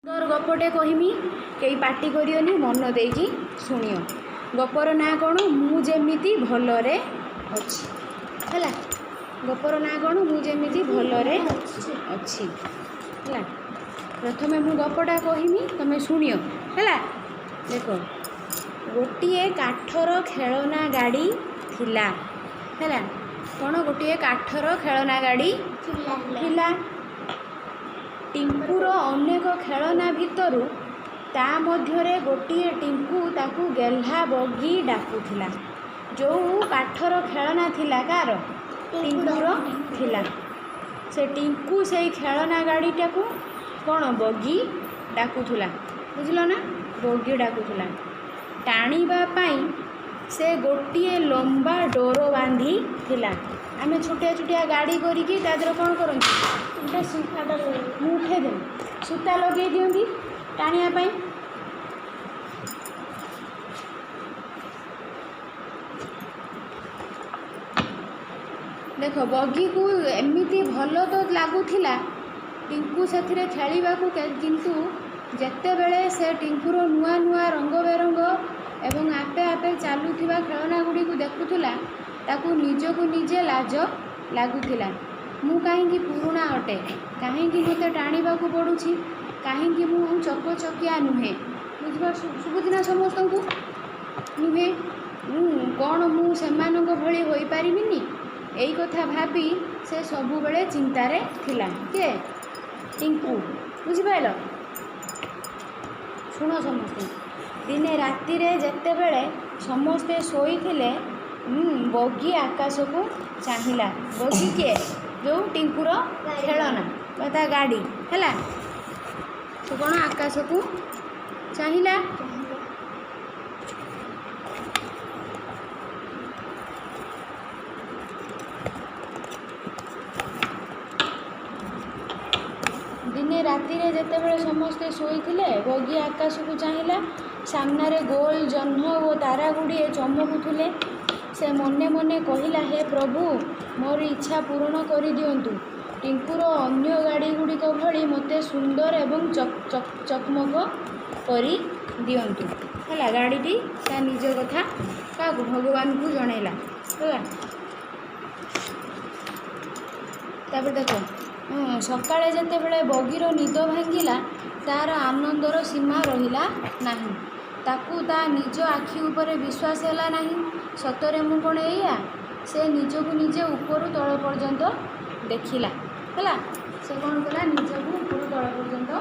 सुंदर गपटे कहमी कई पार्टी करियोनी मन देकी शुणियो। गपर ना कौन मुझेमी भलरे अच्छी है। गपर ना कौन मुझेमी भलरे अच्छी है। प्रथमे मु गपटा कहमी तमे शुणियो है। देख गोटे काठर खेलना गाड़ी थिला है। कौन गोटे काठर खेलना गाड़ी थिला। टिंकुर अनेक खेलना भितर ता मध्यरे गोटे टिंकू ताकू गेल्हा बगी डाकुथिला। जो काठर खेलना थिला कार टिंकुर थिला। से टिंकू से खेलना गाड़ी टाकू कौन बगी डाकुथिला। बुझल ना बगी डाकुथिला। टाणीबा पाई से गोटे लंबा डोर बांधी थिला। आमे छोटिया छोटिया गाड़ी करिकी तादर कौन करंती सूता उठे दे सूता लगे दियंती टाणिया पाई। देख बगी को एमती भल तो लगुला टिंकू से खेलवा किंतु जेते बेले से टिंकुर नुआ नुआ रंग बेरंग एवं आपे आपे चलुवा खेलना गुड़ी को देखुला ताकू निजकू निजे लाज लगुला। मु कहीं पुराणा अटे कहीं मत टाणा पड़ुछि कहीं मु चकचकिया नुहे बुझा सुबुदिना समस्त को नुहे कौन मुझे भली हो पारिनी यही कथा भाभी से सबु बेले चिंतारे थिला के टिंकू बुझिपाल। शुण समस्ते दिने राति जेते बेले समस्ते शोई थिले बगी आकाश को चाहिला। बगी किए जो टिंकुर खेलना बता गाड़ी है तो कौन आकाश को चाहिला। दिने राति जेते बेले समस्ते शोई थिले बगी आकाश को चाहिला। सामने गोल जह्न और तारा गुड़िए चमकुले। से मने मने कहला हे प्रभु मोर इच्छा पूर्ण कर दियंतु। टिंकुर अन्य गाड़ी गुड़िक भली मते सुंदर एवं चकमक कर दियंतु है। गाड़ीटी ता निज कथा क्या भगवान को जनइला है। तापर देख सकाळे जेते बेले बगीर निद भांगिला तार आनंदर सीमा रहिला नाही। ताकू ता निज आखि उपरे विश्वास हैला नाही। सतरे मु कौन एया से निजकू निजे ऊपर तल पर्यंत देखिला है। से कौन कला निजकू ऊपर तल पर्यंत